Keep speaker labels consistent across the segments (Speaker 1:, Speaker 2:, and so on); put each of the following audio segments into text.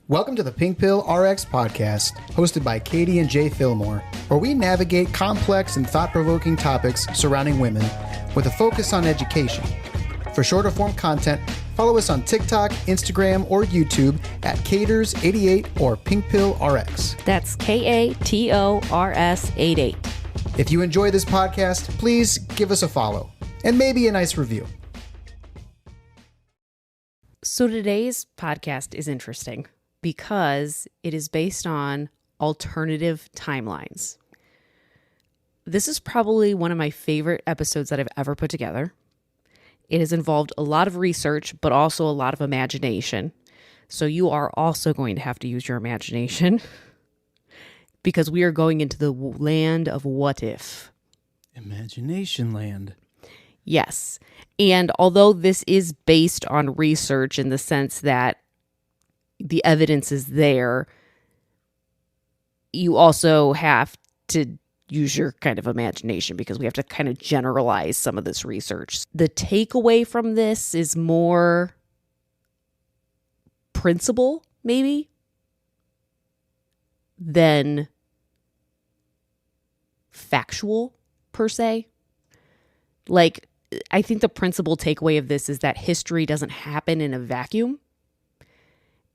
Speaker 1: Welcome to the PinkpillRx podcast, hosted by Katie and Jay Fillmore, where we navigate complex and thought-provoking topics surrounding women with a focus on education. For shorter form content, follow us on TikTok, Instagram, or YouTube at Caters88 or PinkpillRx.
Speaker 2: That's KATORS88.
Speaker 1: If you enjoy this podcast, please give us a follow and maybe a nice review.
Speaker 2: So today's podcast is interesting because it is based on alternative timelines. This is probably one of my favorite episodes that I've ever put together. It has involved a lot of research, but also a lot of imagination. So you are also going to have to use your imagination because we are going into the land of what if.
Speaker 1: Imagination land.
Speaker 2: Yes. And although this is based on research in the sense that the evidence is there, you also have to use your kind of imagination because we have to kind of generalize some of this research. The takeaway from this is more principle, maybe, than factual, per se. Like, I think the principal takeaway of this is that history doesn't happen in a vacuum,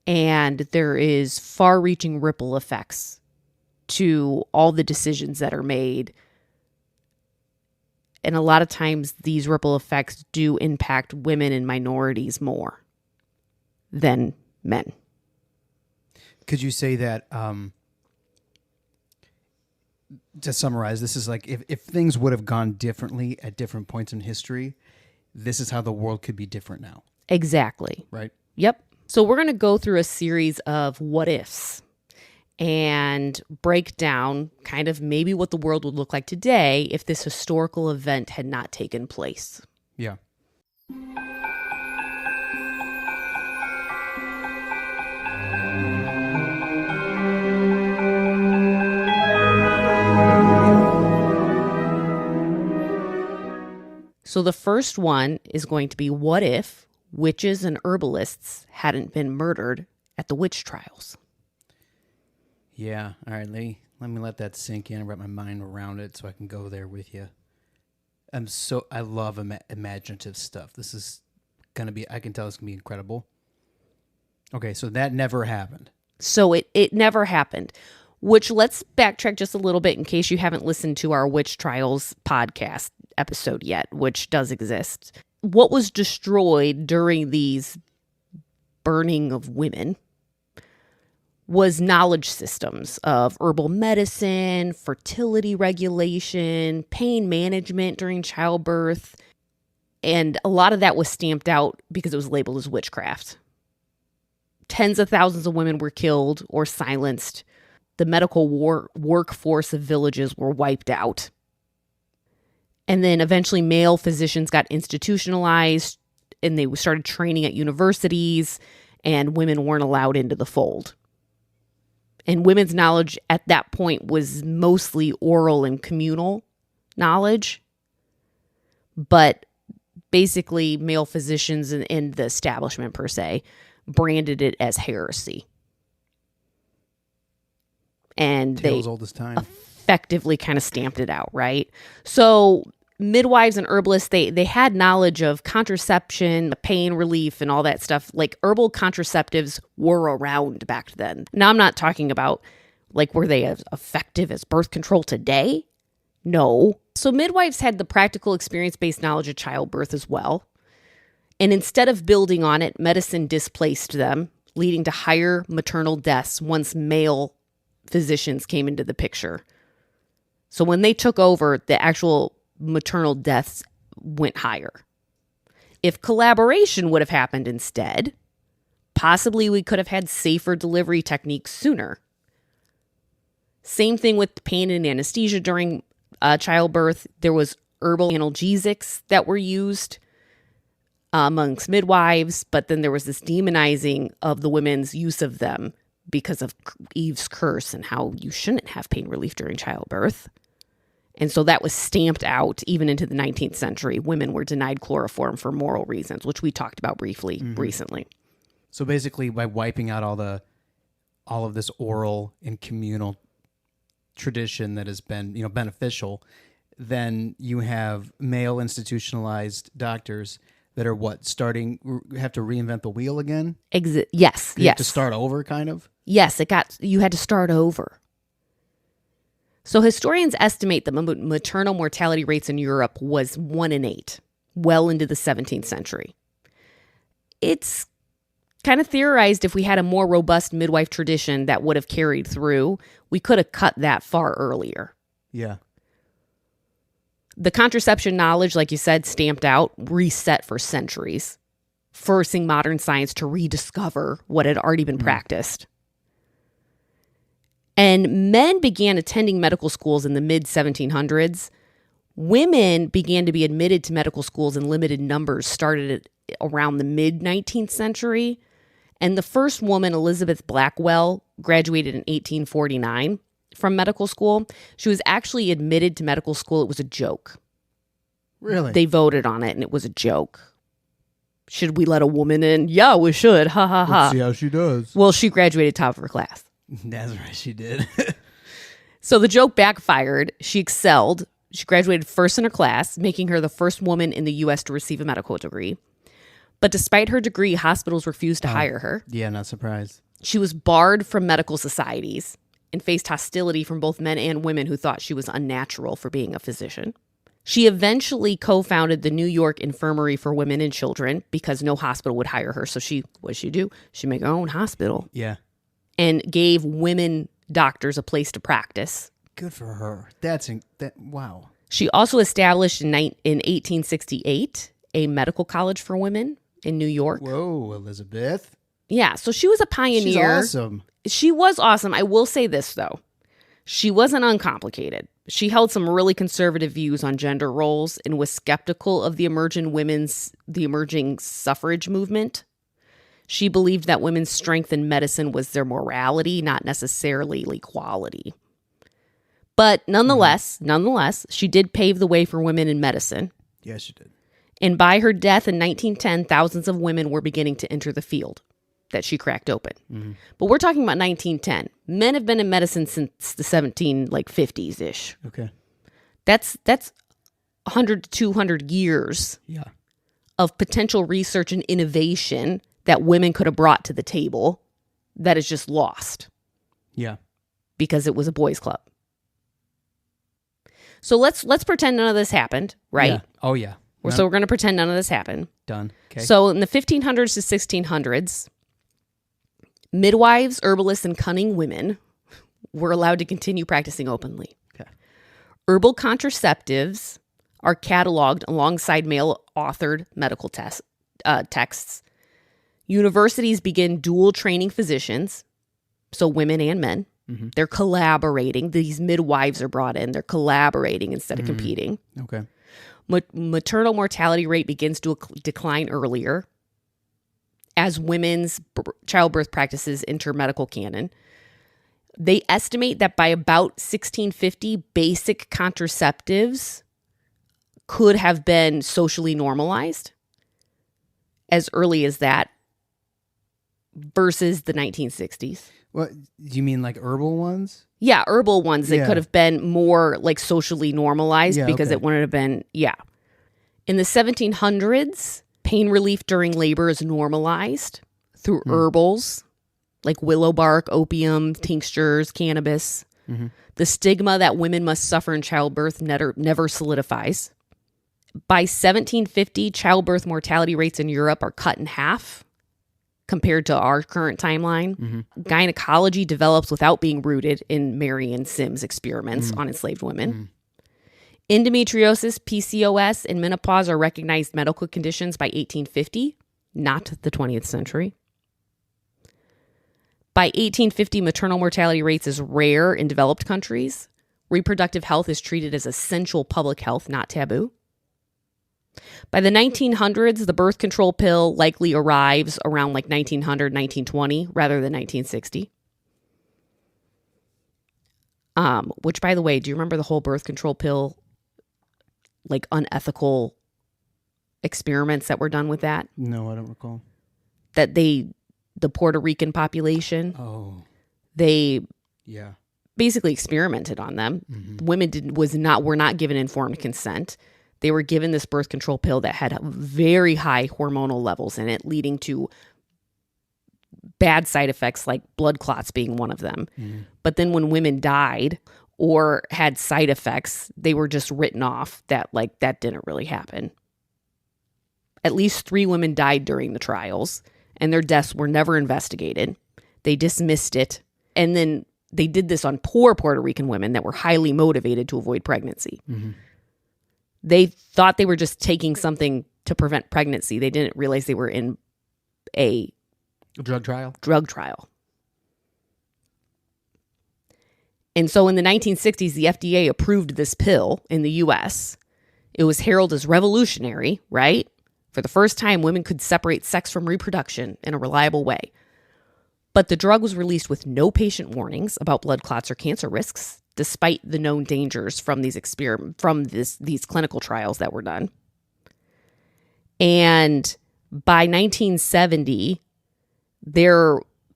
Speaker 2: and there is far-reaching ripple effects to all the decisions that are made. And a lot of times these ripple effects do impact women and minorities more than men.
Speaker 1: Could you say that, to summarize, this is like if things would have gone differently at different points in history, this is how the world could be different now.
Speaker 2: Exactly.
Speaker 1: Right?
Speaker 2: Yep. So we're going to go through a series of what ifs and break down kind of maybe what the world would look like today if this historical event had not taken place.
Speaker 1: Yeah.
Speaker 2: So the first one is going to be, what if witches and herbalists hadn't been murdered at the witch trials?
Speaker 1: Yeah. All right. Let me let that sink in and wrap my mind around it so I can go there with you. I love imaginative stuff. This is going to be, I can tell it's going to be incredible. Okay. So that never happened.
Speaker 2: So it never happened, which let's backtrack just a little bit in case you haven't listened to our witch trials podcast episode yet, which does exist. What was destroyed during these burning of women was knowledge systems of herbal medicine, fertility regulation, pain management during childbirth, and a lot of that was stamped out because it was labeled as witchcraft. Tens of thousands of women were killed or silenced. The medical workforce of villages were wiped out. And then eventually male physicians got institutionalized and they started training at universities, and women weren't allowed into the fold. And women's knowledge at that point was mostly oral and communal knowledge. But basically male physicians and the establishment per se branded it as heresy. And
Speaker 1: Tales old as time.
Speaker 2: Effectively kind of stamped it out, right? So midwives and herbalists, they had knowledge of contraception, pain relief, and all that stuff. Like, herbal contraceptives were around back then. Now, I'm not talking about, like, were they as effective as birth control today? No. So midwives had the practical experience-based knowledge of childbirth as well. And instead of building on it, medicine displaced them, leading to higher maternal deaths once male physicians came into the picture. So when they took over, the actual maternal deaths went higher. If collaboration would have happened instead, possibly we could have had safer delivery techniques sooner. Same thing with pain and anesthesia during childbirth. There was herbal analgesics that were used amongst midwives, but then there was this demonizing of the women's use of them because of Eve's curse and how you shouldn't have pain relief during childbirth. And so that was stamped out even into the 19th century. Women were denied chloroform for moral reasons, which we talked about briefly recently.
Speaker 1: So basically, by wiping out all the all of this oral and communal tradition that has been, beneficial, then you have male institutionalized doctors that are have to reinvent the wheel again?
Speaker 2: Yes.
Speaker 1: You have to start over, kind of?
Speaker 2: Yes, you had to start over. So historians estimate that maternal mortality rates in Europe was 1 in 8, well into the 17th century. It's kind of theorized if we had a more robust midwife tradition that would have carried through, we could have cut that far earlier.
Speaker 1: Yeah.
Speaker 2: The contraception knowledge, like you said, stamped out, reset for centuries, forcing modern science to rediscover what had already been practiced. And men began attending medical schools in the mid-1700s. Women began to be admitted to medical schools in limited numbers, started around the mid-19th century. And the first woman, Elizabeth Blackwell, graduated in 1849 from medical school. She was actually admitted to medical school. It was a joke.
Speaker 1: Really?
Speaker 2: They voted on it, and it was a joke. Should we let a woman in? Yeah, we should. Ha, ha, ha.
Speaker 1: Let's see how she does.
Speaker 2: Well, she graduated top of her class.
Speaker 1: That's right, she did.
Speaker 2: So the joke backfired. She excelled. She graduated first in her class, making her the first woman in the U.S. to receive a medical degree. But despite her degree, hospitals refused to hire her.
Speaker 1: Yeah, not surprised.
Speaker 2: She was barred from medical societies and faced hostility from both men and women who thought she was unnatural for being a physician. She eventually co-founded the New York Infirmary for Women and Children because no hospital would hire her. So what'd she do? She made her own hospital.
Speaker 1: Yeah.
Speaker 2: And gave women doctors a place to practice.
Speaker 1: Good for her. Wow.
Speaker 2: She also established in 1868 a medical college for women in New York.
Speaker 1: Whoa, Elizabeth.
Speaker 2: Yeah, so she was a pioneer.
Speaker 1: She's awesome.
Speaker 2: She was awesome. I will say this, though. She wasn't uncomplicated. She held some really conservative views on gender roles and was skeptical of the emerging suffrage movement. She believed that women's strength in medicine was their morality, not necessarily equality. But nonetheless, she did pave the way for women in medicine.
Speaker 1: Yes, she did.
Speaker 2: And by her death in 1910, thousands of women were beginning to enter the field that she cracked open. Mm-hmm. But we're talking about 1910. Men have been in medicine since the 50s-ish.
Speaker 1: Okay.
Speaker 2: That's 100 to 200 years of potential research and innovation that women could have brought to the table that is just lost.
Speaker 1: Yeah.
Speaker 2: Because it was a boys' club. So let's pretend none of this happened, right?
Speaker 1: Yeah. Oh, yeah.
Speaker 2: So we're going to pretend none of this happened.
Speaker 1: Done. Okay.
Speaker 2: So in the 1500s to 1600s, midwives, herbalists, and cunning women were allowed to continue practicing openly.
Speaker 1: Okay.
Speaker 2: Herbal contraceptives are cataloged alongside male-authored medical texts. Universities begin dual training physicians, so women and men. Mm-hmm. They're collaborating. These midwives are brought in. They're collaborating instead of competing.
Speaker 1: Okay.
Speaker 2: Maternal mortality rate begins to decline earlier as women's childbirth practices enter medical canon. They estimate that by about 1650, basic contraceptives could have been socially normalized as early as that versus the 1960s.
Speaker 1: What, you mean like herbal ones?
Speaker 2: Yeah, herbal ones that could have been more like socially normalized because it wouldn't have been, In the 1700s, pain relief during labor is normalized through herbals like willow bark, opium, tinctures, cannabis. Mm-hmm. The stigma that women must suffer in childbirth never solidifies. By 1750, childbirth mortality rates in Europe are cut in half compared to our current timeline. Mm-hmm. Gynecology develops without being rooted in Marion Sims experiments on enslaved women. Endometriosis, PCOS, and menopause are recognized medical conditions by 1850, not the 20th century. By 1850, maternal mortality rates is rare in developed countries. Reproductive health is treated as essential public health, not taboo. By the 1900s, the birth control pill likely arrives around like 1900, 1920, rather than 1960. Which, by the way, do you remember the whole birth control pill, like unethical experiments that were done with that?
Speaker 1: No, I don't recall.
Speaker 2: That the Puerto Rican population They
Speaker 1: Yeah.
Speaker 2: basically experimented on them.
Speaker 1: Mm-hmm.
Speaker 2: Women were not given informed consent. They were given this birth control pill that had very high hormonal levels in it, leading to bad side effects like blood clots being one of them.
Speaker 1: Mm-hmm.
Speaker 2: But then when women died or had side effects, they were just written off that didn't really happen. At least 3 women died during the trials, and their deaths were never investigated. They dismissed it. And then they did this on poor Puerto Rican women that were highly motivated to avoid pregnancy.
Speaker 1: Mm-hmm.
Speaker 2: They thought they were just taking something to prevent pregnancy. They didn't realize they were in a
Speaker 1: drug trial.
Speaker 2: And so in the 1960s, the FDA approved this pill in the U.S. It was heralded as revolutionary, right? For the first time, women could separate sex from reproduction in a reliable way. But the drug was released with no patient warnings about blood clots or cancer risks, despite the known dangers from these clinical trials that were done. And by 1970,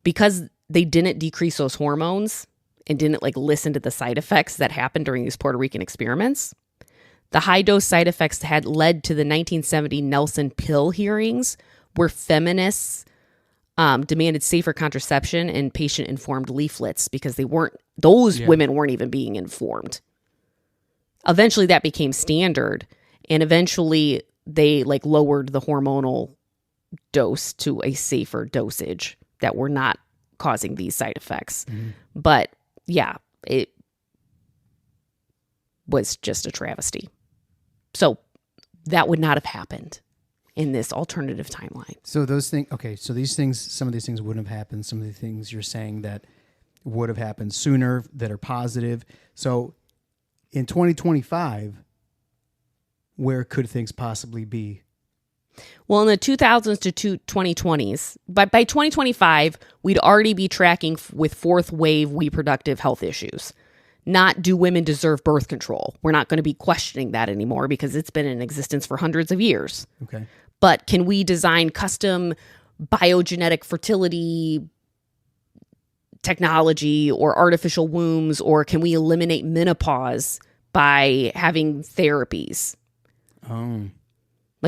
Speaker 2: because they didn't decrease those hormones and didn't listen to the side effects that happened during these Puerto Rican experiments, the high dose side effects had led to the 1970 Nelson pill hearings, where feminists demanded safer contraception and patient-informed leaflets because women weren't even being informed. Eventually, that became standard, and eventually they lowered the hormonal dose to a safer dosage that were not causing these side effects. Mm-hmm. But yeah, it was just a travesty. So that would not have happened in this alternative timeline.
Speaker 1: So those things, okay, so some of these things wouldn't have happened. Some of the things you're saying that would have happened sooner that are positive. So in 2025, where could things possibly be?
Speaker 2: Well, in the 2000s to 2020s, but by 2025, we'd already be tracking with fourth wave reproductive health issues. Not do women deserve birth control. We're not going to be questioning that anymore because it's been in existence for hundreds of years.
Speaker 1: Okay.
Speaker 2: But can we design custom biogenetic fertility technology or artificial wombs, or can we eliminate menopause by having therapies?
Speaker 1: Oh.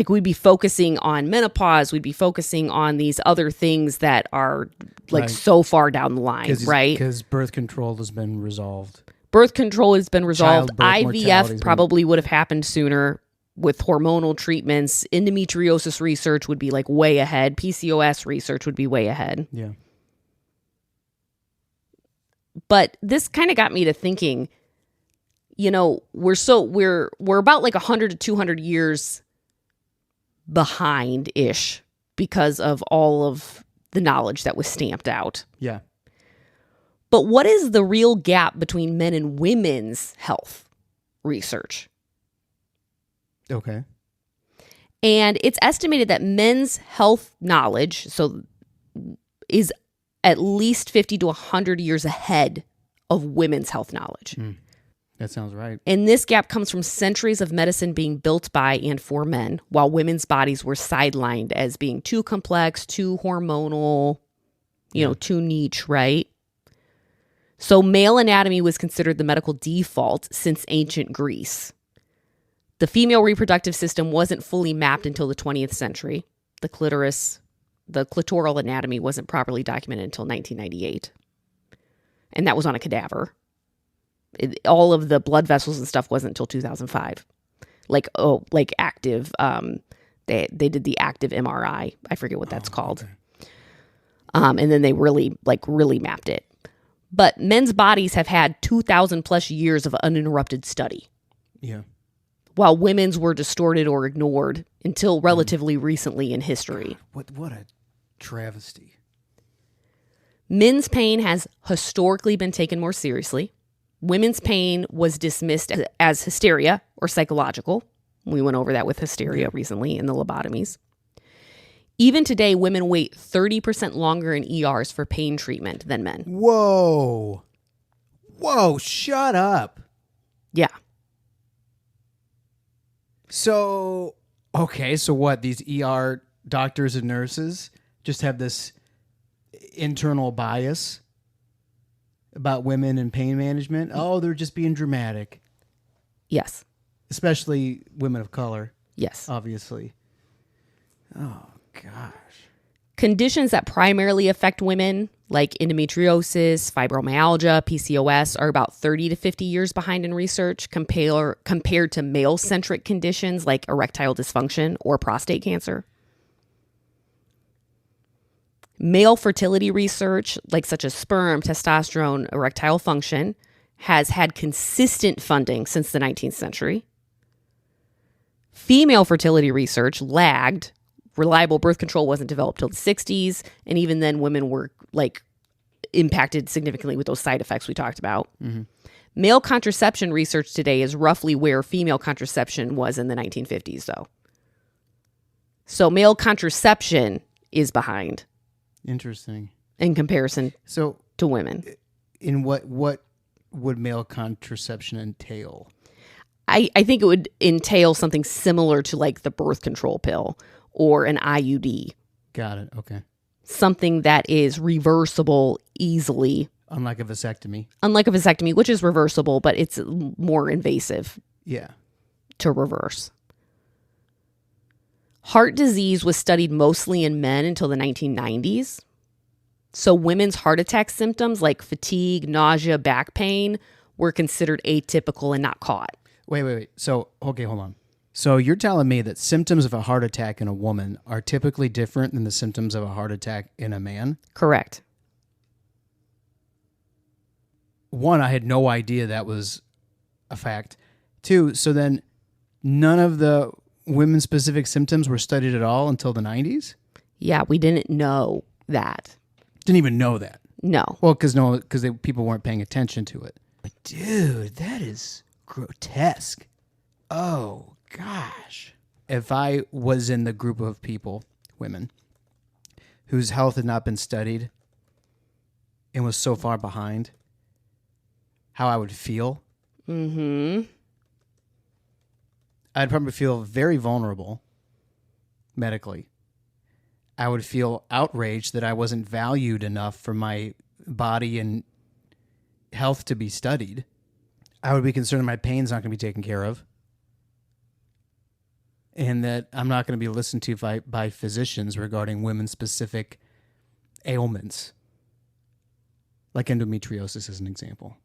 Speaker 2: We'd be focusing on menopause, we'd be focusing on these other things that are
Speaker 1: right.
Speaker 2: so far down the line, right?
Speaker 1: Because birth control has been resolved.
Speaker 2: Birth control has been resolved.
Speaker 1: Childbirth
Speaker 2: IVF probably would have happened sooner with hormonal treatments. Endometriosis research would be way ahead. PCOS research would be way ahead.
Speaker 1: Yeah.
Speaker 2: But this kind of got me to thinking, we're about 100 to 200 years behind-ish because of all of the knowledge that was stamped out.
Speaker 1: Yeah.
Speaker 2: But what is the real gap between men and women's health research?
Speaker 1: Okay.
Speaker 2: And it's estimated that men's health knowledge is at least 50 to 100 years ahead of women's health knowledge.
Speaker 1: That sounds right.
Speaker 2: And this gap comes from centuries of medicine being built by and for men, while women's bodies were sidelined as being too complex, too hormonal, too niche, right? So male anatomy was considered the medical default since ancient Greece. The female reproductive system wasn't fully mapped until the 20th century. The clitoral anatomy wasn't properly documented until 1998. And that was on a cadaver. All of the blood vessels and stuff wasn't until 2005. Active. They did the active MRI. I forget what that's called.
Speaker 1: Okay.
Speaker 2: And then they really mapped it. But men's bodies have had 2,000 plus years of uninterrupted study.
Speaker 1: Yeah.
Speaker 2: While women's were distorted or ignored until relatively recently in history.
Speaker 1: God, what a travesty.
Speaker 2: Men's pain has historically been taken more seriously. Women's pain was dismissed as hysteria or psychological. We went over that with hysteria recently in the lobotomies. Even today, women wait 30% longer in ERs for pain treatment than men.
Speaker 1: Whoa, shut up.
Speaker 2: Yeah.
Speaker 1: So what? These ER doctors and nurses just have this internal bias about women and pain management. Oh, they're just being dramatic.
Speaker 2: Yes.
Speaker 1: Especially women of color.
Speaker 2: Yes.
Speaker 1: Obviously. Oh, gosh.
Speaker 2: Conditions that primarily affect women, like endometriosis, fibromyalgia, PCOS, are about 30 to 50 years behind in research compared to male-centric conditions like erectile dysfunction or prostate cancer. Male fertility research, like such as sperm, testosterone, erectile function, has had consistent funding since the 19th century. Female fertility research lagged. Reliable birth control wasn't developed till the 60s, and even then women were like impacted significantly with those side effects we talked about. Mm-hmm. Male contraception research today is roughly where female contraception was in the 1950s, though. So male contraception is behind.
Speaker 1: Interesting.
Speaker 2: In comparison to women.
Speaker 1: In what would male contraception entail?
Speaker 2: I think it would entail something similar to like the birth control pill or an IUD.
Speaker 1: Got it. Okay.
Speaker 2: Something that is reversible easily.
Speaker 1: Unlike a vasectomy.
Speaker 2: Which is reversible, but it's more invasive.
Speaker 1: Yeah.
Speaker 2: To reverse. Heart disease was studied mostly in men until the 1990s. So women's heart attack symptoms like fatigue, nausea, back pain were considered atypical and not caught.
Speaker 1: Wait. So, okay, hold on. So you're telling me that symptoms of a heart attack in a woman are typically different than the symptoms of a heart attack in a man?
Speaker 2: Correct.
Speaker 1: One, I had no idea that was a fact. Two, so then none of the women-specific symptoms were studied at all until the 90s?
Speaker 2: Yeah, we didn't know that.
Speaker 1: Didn't even know that?
Speaker 2: No.
Speaker 1: Well, because people weren't paying attention to it. But dude, that is grotesque. Oh, gosh. If I was in the group of people, women, whose health had not been studied and was so far behind, how I would feel.
Speaker 2: Mm-hmm.
Speaker 1: I'd probably feel very vulnerable medically. I would feel outraged that I wasn't valued enough for my body and health to be studied. I would be concerned my pain's not going to be taken care of. And that I'm not going to be listened to by physicians regarding women-specific ailments. Like endometriosis as an example.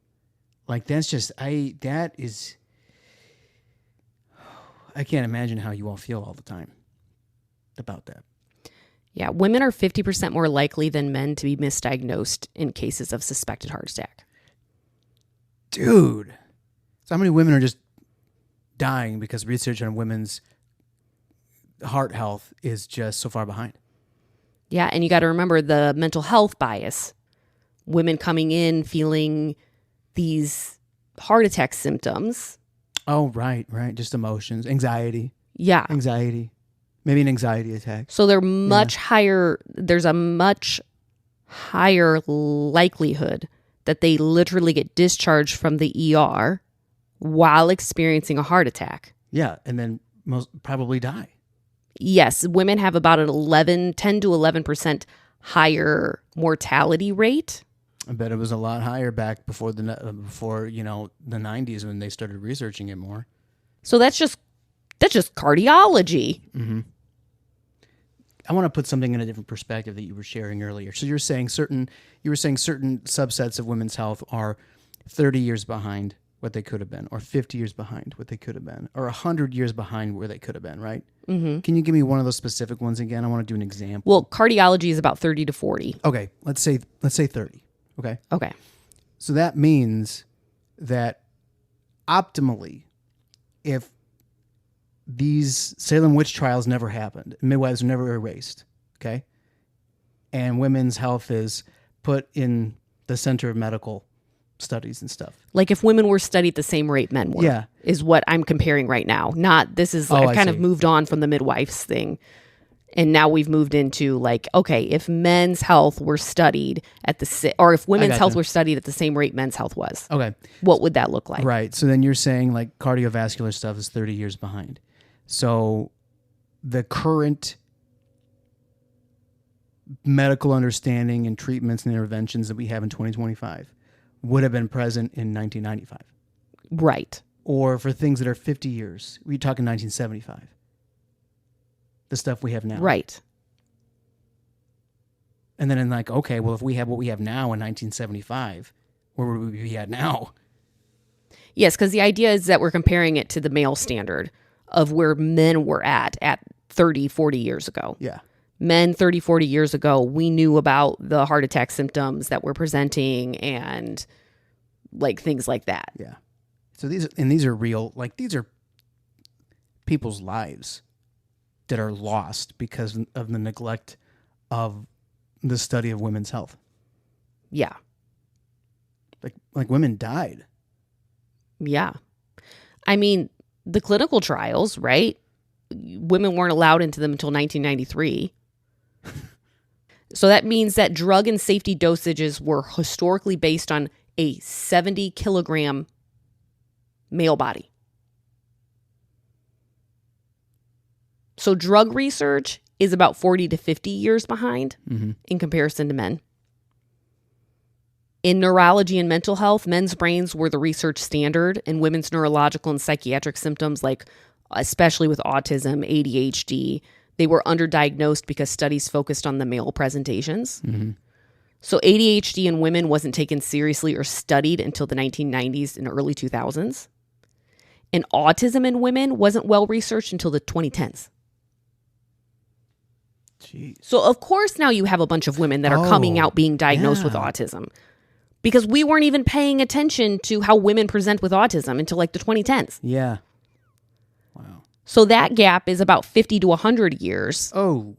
Speaker 1: Like that's just, I can't imagine how you all feel all the time about that.
Speaker 2: Yeah, women are 50% more likely than men to be misdiagnosed in cases of suspected heart attack.
Speaker 1: Dude. So how many women are just dying because research on women's heart health is just so far behind?
Speaker 2: Yeah, and you got to remember the mental health bias. Women coming in feeling these heart attack symptoms.
Speaker 1: Oh, right. Just emotions, anxiety.
Speaker 2: Yeah.
Speaker 1: Anxiety. Maybe an anxiety attack.
Speaker 2: So they're much higher. There's a much higher likelihood that they literally get discharged from the ER while experiencing a heart attack.
Speaker 1: Yeah, and then most probably die.
Speaker 2: Yes, women have about an 10 to 11% higher mortality rate.
Speaker 1: I bet it was a lot higher back before the 90s when they started researching it more.
Speaker 2: So that's just cardiology.
Speaker 1: Mm-hmm. I want to put something in a different perspective that you were sharing earlier. So you're saying certain subsets of women's health are 30 years behind what they could have been, or 50 years behind what they could have been, or 100 years behind where they could have been, right? Mm-hmm. Can you give me one of those specific ones again? I want to do an example.
Speaker 2: Well, cardiology is about 30 to 40.
Speaker 1: Okay, let's say 30. Okay.
Speaker 2: Okay.
Speaker 1: So that means that optimally, if these Salem witch trials never happened, midwives were never erased, okay, and women's health is put in the center of medical studies and stuff.
Speaker 2: Like if women were studied at the same rate men were,
Speaker 1: yeah,
Speaker 2: is what I'm comparing right now. Not this is I've kind of moved on from the midwives thing. And now we've moved into like, okay, if men's health were studied at or if women's health were studied at the same rate men's health was,
Speaker 1: okay,
Speaker 2: what would that look like?
Speaker 1: Right. So then you're saying like cardiovascular stuff is 30 years behind. So the current medical understanding and treatments and interventions that we have in 2025 would have been present in 1995.
Speaker 2: Right.
Speaker 1: Or for things that are 50 years. We're talking 1975. The stuff we have now.
Speaker 2: Right.
Speaker 1: And then okay, well, if we have what we have now in 1975, where would we be at now?
Speaker 2: Yes, because the idea is that we're comparing it to the male standard of where men were at 30, 40 years ago.
Speaker 1: Yeah.
Speaker 2: Men 30, 40 years ago, we knew about the heart attack symptoms that were presenting and things like that.
Speaker 1: Yeah. So these are real, these are people's lives that are lost because of the neglect of the study of women's health.
Speaker 2: Yeah.
Speaker 1: Like women died.
Speaker 2: Yeah. I mean, the clinical trials, right? Women weren't allowed into them until 1993. So that means that drug and safety dosages were historically based on a 70 kilogram male body. So drug research is about 40 to 50 years behind in comparison to men. In neurology and mental health, men's brains were the research standard, and women's neurological and psychiatric symptoms, especially with autism, ADHD, they were underdiagnosed because studies focused on the male presentations. Mm-hmm. So ADHD in women wasn't taken seriously or studied until the 1990s and early 2000s. And autism in women wasn't well researched until the 2010s.
Speaker 1: Jeez.
Speaker 2: So of course now you have a bunch of women that are coming out being diagnosed with autism. Because we weren't even paying attention to how women present with autism until the 2010s.
Speaker 1: Yeah. Wow.
Speaker 2: So that gap is about 50 to 100 years.
Speaker 1: Oh.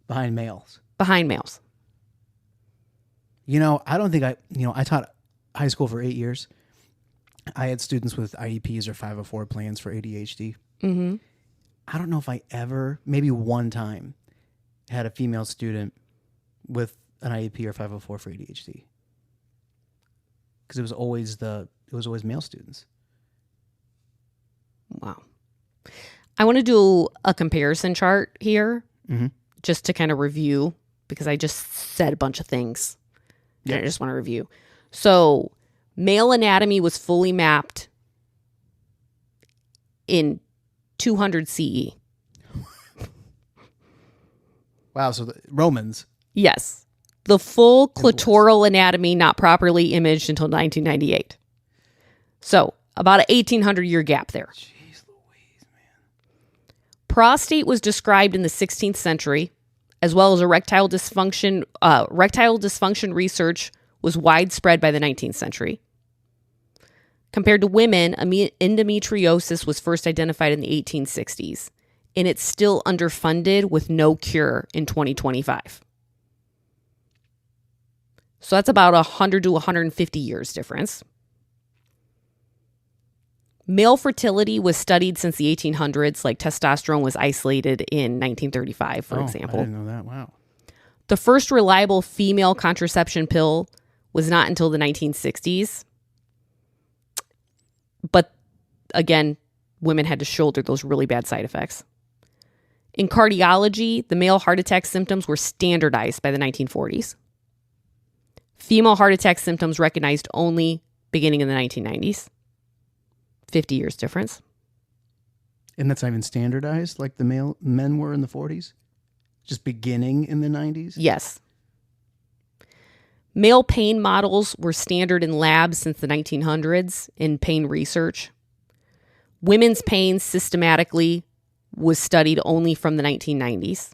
Speaker 1: Behind males.
Speaker 2: Behind males.
Speaker 1: I don't think I taught high school for 8 years. I had students with IEPs or 504 plans for ADHD. Mm-hmm. I don't know if I ever, maybe one time, had a female student with an IEP or 504 for ADHD. Because it was always male students.
Speaker 2: Wow. I want to do a comparison chart here, just to kind of review, because I just said a bunch of things. Yep. And I just want to review. So male anatomy was fully mapped in 200 CE.
Speaker 1: Wow, so the Romans.
Speaker 2: Yes. The full clitoral anatomy not properly imaged until 1998. So about an 1800-year gap there.
Speaker 1: Jeez Louise, man.
Speaker 2: Prostate was described in the 16th century, as well as erectile dysfunction. Erectile dysfunction research was widespread by the 19th century. Compared to women, endometriosis was first identified in the 1860s, and it's still underfunded with no cure in 2025. So that's about 100 to 150 years difference. Male fertility was studied since the 1800s, testosterone was isolated in 1935, for example.
Speaker 1: I didn't know that. Wow.
Speaker 2: The first reliable female contraception pill was not until the 1960s. But again, women had to shoulder those really bad side effects. In cardiology, the male heart attack symptoms were standardized by the 1940s. Female heart attack symptoms recognized only beginning in the 1990s. 50 years difference.
Speaker 1: And that's not even standardized like the men were in the 40s? Just beginning in the 90s?
Speaker 2: Yes. Male pain models were standard in labs since the 1900s in pain research. Women's pain systematically was studied only from the 1990s.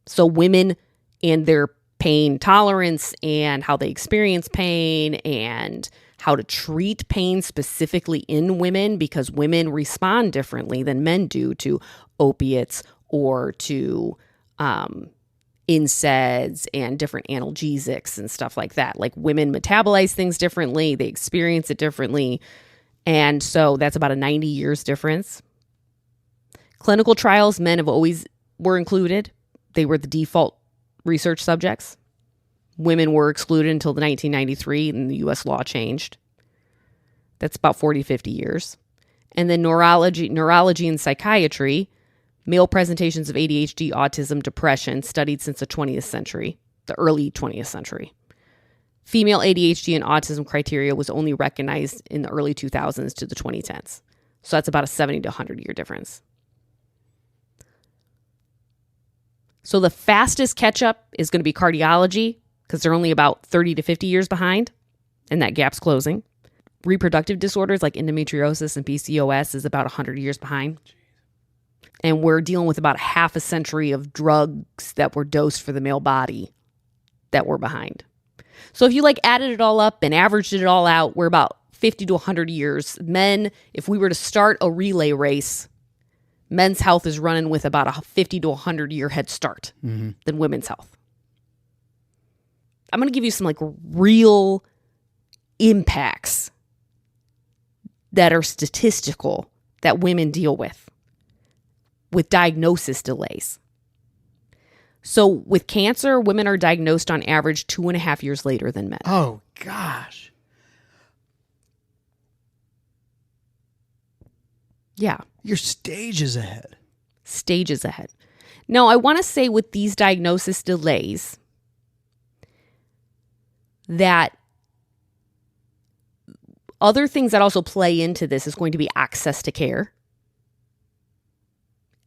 Speaker 2: So women and their pain tolerance and how they experience pain and how to treat pain specifically in women, because women respond differently than men do to opiates or to NSAIDs and different analgesics and stuff like that. Women metabolize things differently. They experience it differently. And so that's about a 90 years difference. Clinical trials, men have always were included. They were the default research subjects. Women were excluded until the 1993 and the U.S. law changed. That's about 40, 50 years. And then neurology and psychiatry, male presentations of ADHD, autism, depression, studied since the 20th century, the early 20th century. Female ADHD and autism criteria was only recognized in the early 2000s to the 2010s. So that's about a 70 to 100 year difference. So the fastest catch up is going to be cardiology because they're only about 30 to 50 years behind, and that gap's closing. Reproductive disorders like endometriosis and PCOS is about 100 years behind. And we're dealing with about half a century of drugs that were dosed for the male body that were behind. So if you added it all up and averaged it all out, we're about 50 to 100 years. Men, if we were to start a relay race, men's health is running with about a 50 to 100 year head start than women's health. I'm going to give you some real impacts that are statistical that women deal with diagnosis delays. So with cancer, women are diagnosed on average 2.5 years later than men.
Speaker 1: Oh, gosh.
Speaker 2: Yeah.
Speaker 1: You're stages ahead.
Speaker 2: Stages ahead. Now, I want to say with these diagnosis delays that other things that also play into this is going to be access to care,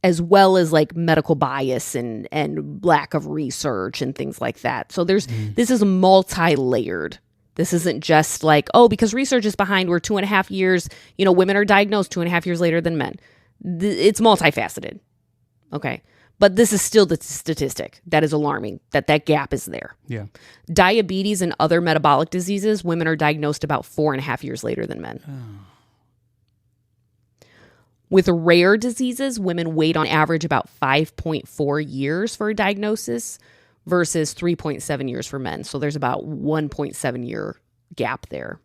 Speaker 2: as well as medical bias and lack of research and things like that. So this is multi-layered. This isn't just because research is behind, we're 2.5 years, women are diagnosed 2.5 years later than men. It's multifaceted. Okay. But this is still the statistic that is alarming, that gap is there.
Speaker 1: Yeah.
Speaker 2: Diabetes and other metabolic diseases, women are diagnosed about 4.5 years later than men.
Speaker 1: Oh.
Speaker 2: With rare diseases, women wait on average about 5.4 years for a diagnosis versus 3.7 years for men. So there's about 1.7 year gap there.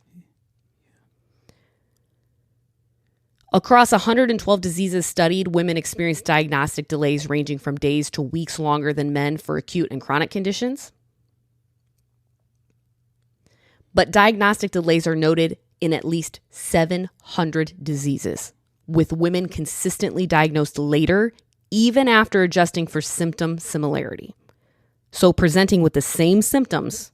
Speaker 2: Across 112 diseases studied, women experienced diagnostic delays ranging from days to weeks longer than men for acute and chronic conditions. But diagnostic delays are noted in at least 700 diseases, with women consistently diagnosed later, even after adjusting for symptom similarity. So presenting with the same symptoms,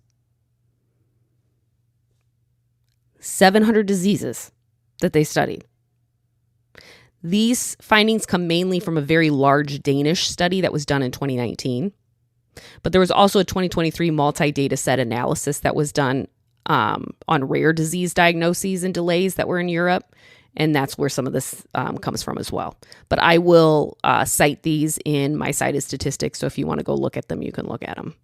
Speaker 2: 700 diseases that they studied. These findings come mainly from a very large Danish study that was done in 2019. But there was also a 2023 multi-data set analysis that was done on rare disease diagnoses and delays that were in Europe. And that's where some of this comes from as well. But I will cite these in my cited statistics. So if you want to go look at them, you can look at them.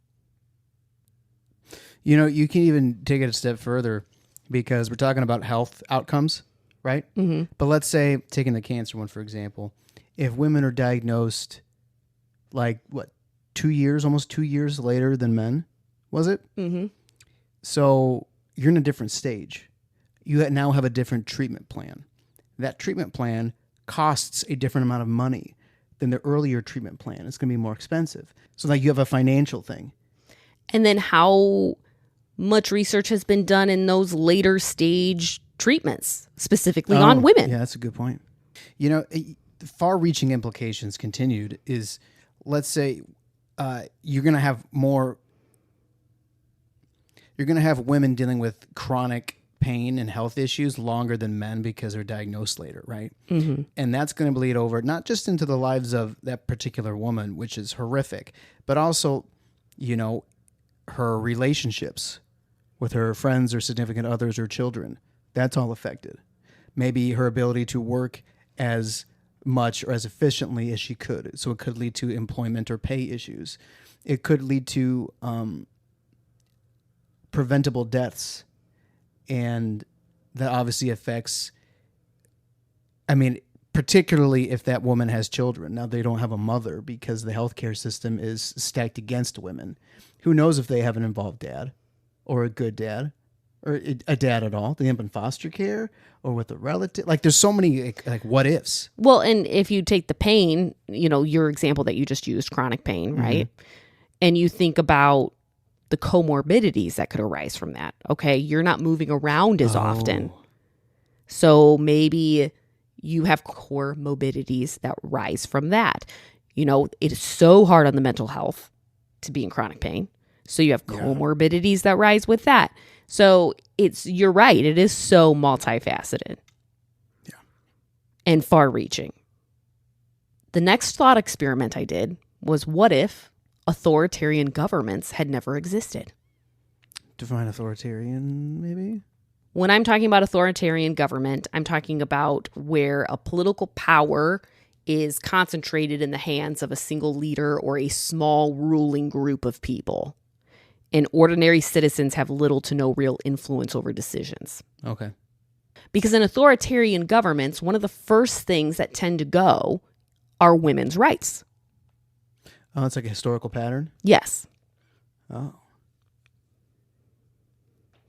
Speaker 1: You can even take it a step further because we're talking about health outcomes, right? Mm-hmm. But let's say, taking the cancer one, for example, if women are diagnosed almost 2 years later than men, was it? Mm-hmm. So you're in a different stage. You now have a different treatment plan. That treatment plan costs a different amount of money than the earlier treatment plan. It's going to be more expensive. So you have a financial thing.
Speaker 2: And then how much research has been done in those later stage treatments, specifically on women?
Speaker 1: Yeah, that's a good point. Far-reaching implications continued is, let's say you're going to have women dealing with chronic pain and health issues longer than men because they're diagnosed later, right? Mm-hmm. And that's going to bleed over not just into the lives of that particular woman, which is horrific, but also, her relationships with her friends or significant others or children. That's all affected. Maybe her ability to work as much or as efficiently as she could. So it could lead to employment or pay issues. It could lead to preventable deaths. And that obviously affects, particularly if that woman has children. Now, they don't have a mother because the healthcare system is stacked against women. Who knows if they have an involved dad or a good dad or a dad at all? They end up in foster care or with a relative. There's so many what ifs.
Speaker 2: Well, and if you take the pain, your example that you just used, chronic pain, right? Mm-hmm. And you think about the comorbidities that could arise from that. Okay, you're not moving around as often. So maybe you have comorbidities that rise from that. It is so hard on the mental health to be in chronic pain. So you have comorbidities that rise with that. So you're right. It is so multifaceted.
Speaker 1: Yeah.
Speaker 2: And far-reaching. The next thought experiment I did was, what if authoritarian governments had never existed?
Speaker 1: Define authoritarian, maybe?
Speaker 2: When I'm talking about authoritarian government, I'm talking about where a political power is concentrated in the hands of a single leader or a small ruling group of people. And ordinary citizens have little to no real influence over decisions.
Speaker 1: Okay.
Speaker 2: Because in authoritarian governments, one of the first things that tend to go are women's rights.
Speaker 1: Oh, it's like a historical pattern?
Speaker 2: Yes.
Speaker 1: Oh.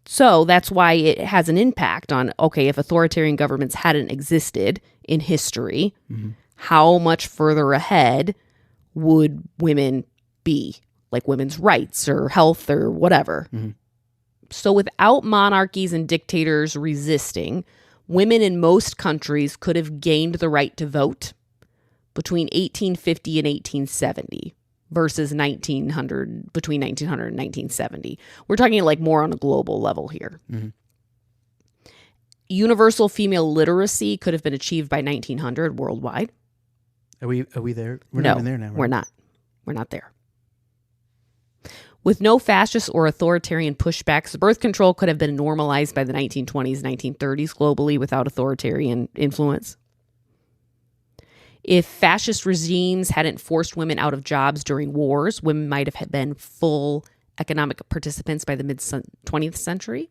Speaker 2: So that's why it has an impact on, okay, if authoritarian governments hadn't existed in history, how much further ahead would women be? Like women's rights or health or whatever. So without monarchies and dictators resisting, women in most countries could have gained the right to vote between 1850 and 1870 versus between 1900 and 1970. We're talking like more on a global level here. Universal female literacy could have been achieved by 1900 worldwide.
Speaker 1: Are we there? We're
Speaker 2: No,
Speaker 1: not even there now, right?
Speaker 2: we're not. We're not there. With no fascist or authoritarian pushbacks, birth control could have been normalized by the 1920s, 1930s globally without authoritarian influence. If fascist regimes hadn't forced women out of jobs during wars, women might have been full economic participants by the mid-20th century.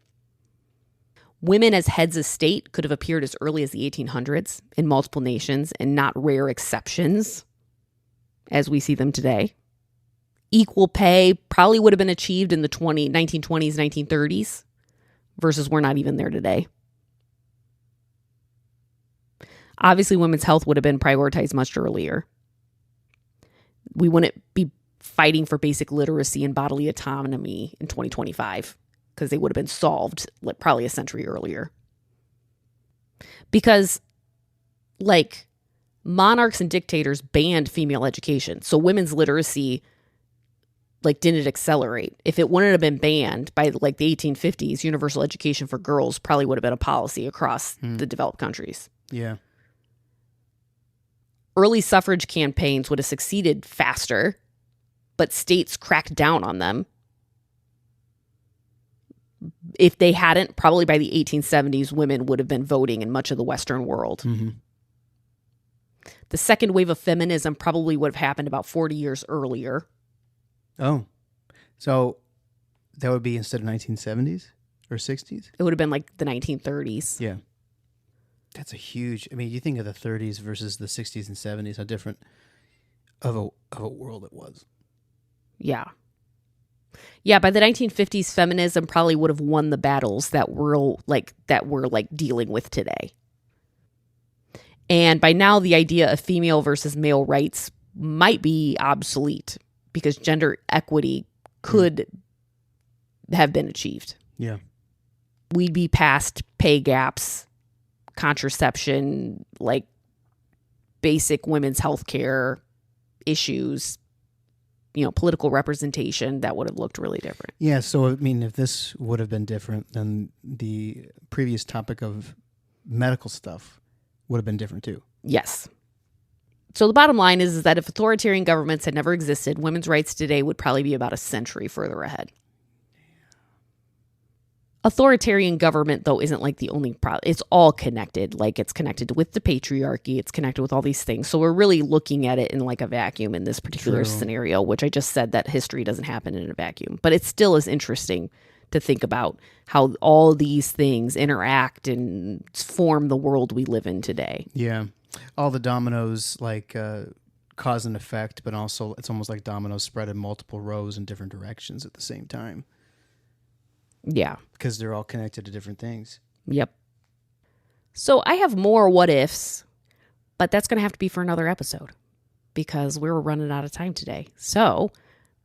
Speaker 2: Women as heads of state could have appeared as early as the 1800s in multiple nations and not rare exceptions as we see them today. Equal pay probably would have been achieved in the 1920s, 1930s, versus we're not even there today. Obviously, women's health would have been prioritized much earlier. We wouldn't be fighting for basic literacy and bodily autonomy in 2025 because they would have been solved probably a century earlier. Because, like, monarchs and dictators banned female education, so women's literacy didn't accelerate. If it wouldn't have been banned by the 1850s, universal education for girls probably would have been a policy across the developed countries.
Speaker 1: Yeah.
Speaker 2: Early suffrage campaigns would have succeeded faster, but states cracked down on them. If they hadn't, probably by the 1870s, women would have been voting in much of the Western world. The second wave of feminism probably would have happened about 40 years earlier.
Speaker 1: Oh, so that would be instead of 1970s or 60s?
Speaker 2: It would have been like the 1930s.
Speaker 1: Yeah. That's a huge, I mean, you think of the 30s versus the 60s and 70s, how different of a world it was.
Speaker 2: Yeah. Yeah, by the 1950s, feminism probably would have won the battles that we're dealing with today. And by now, the idea of female versus male rights might be obsolete because gender equity could have been achieved.
Speaker 1: Yeah.
Speaker 2: We'd be past pay gaps, contraception, basic women's health care issues, political representation that would have looked really different.
Speaker 1: Yeah, so I mean, if this would have been different, then the previous topic of medical stuff would have been different too.
Speaker 2: Yes. So the bottom line is that if authoritarian governments had never existed, women's rights today would probably be about a century further ahead. Authoritarian government, though, isn't the only problem. It's all connected. It's connected with the patriarchy. It's connected with all these things. So we're really looking at it in a vacuum in this particular scenario, which I just said that history doesn't happen in a vacuum. But it still is interesting to think about how all these things interact and form the world we live in today.
Speaker 1: Yeah. All the dominoes, cause and effect, but also it's almost like dominoes spread in multiple rows in different directions at the same time.
Speaker 2: Yeah.
Speaker 1: Because they're all connected to different things.
Speaker 2: Yep. So I have more what ifs, but that's going to have to be for another episode because we're running out of time today. So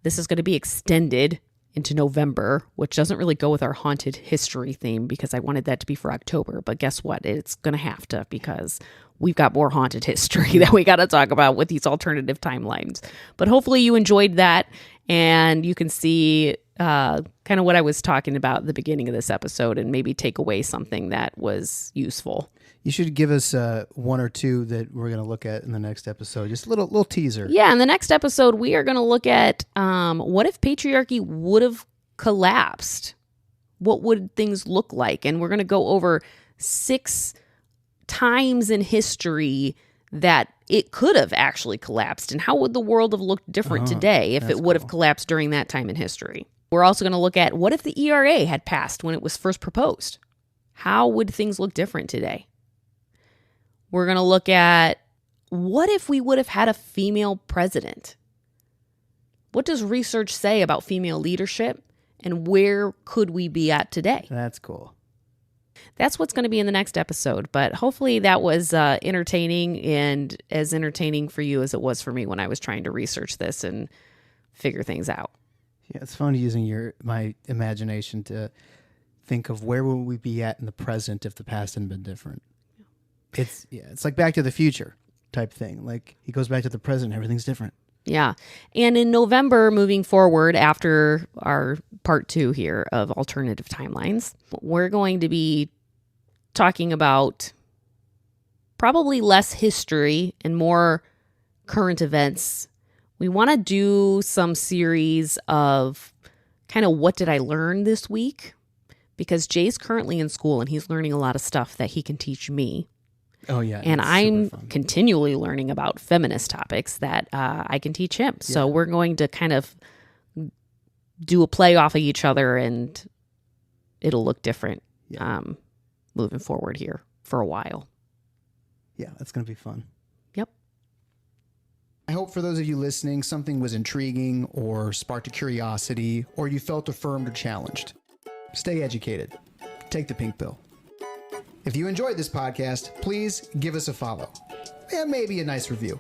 Speaker 2: this is going to be extended into November, which doesn't really go with our haunted history theme because I wanted that to be for October. But guess what? It's going to have to because we've got more haunted history that we got to talk about with these alternative timelines. But hopefully you enjoyed that, and you can see kind of what I was talking about at the beginning of this episode and maybe take away something that was useful.
Speaker 1: You should give us one or two that we're going to look at in the next episode. Just a little teaser.
Speaker 2: Yeah, in the next episode, we are going to look at what if patriarchy would have collapsed? What would things look like? And we're going to go over 6 times in history that it could have actually collapsed. And how would the world have looked different today if it would have collapsed during that time in history? We're also going to look at what if the ERA had passed when it was first proposed? How would things look different today? We're going to look at what if we would have had a female president? What does research say about female leadership, and where could we be at today?
Speaker 1: That's cool.
Speaker 2: That's what's going to be in the next episode, but hopefully that was entertaining, and as entertaining for you as it was for me when I was trying to research this and figure things out.
Speaker 1: Yeah, it's fun using my imagination to think of where would we be at in the present if the past hadn't been different. It's like Back to the Future type thing. Like he goes back to the present, everything's different.
Speaker 2: Yeah. And in November, moving forward after our part 2 here of alternative timelines, we're going to be talking about probably less history and more current events. We want to do some series of kind of what did I learn this week? Because Jay's currently in school and he's learning a lot of stuff that he can teach me.
Speaker 1: Oh, yeah.
Speaker 2: And I'm continually learning about feminist topics that I can teach him. Yeah. So we're going to kind of do a play off of each other, and it'll look different moving forward here for a while.
Speaker 1: Yeah, that's going to be fun.
Speaker 2: Yep.
Speaker 1: I hope for those of you listening, something was intriguing or sparked a curiosity, or you felt affirmed or challenged. Stay educated. Take the pink pill. If you enjoyed this podcast, please give us a follow and maybe a nice review.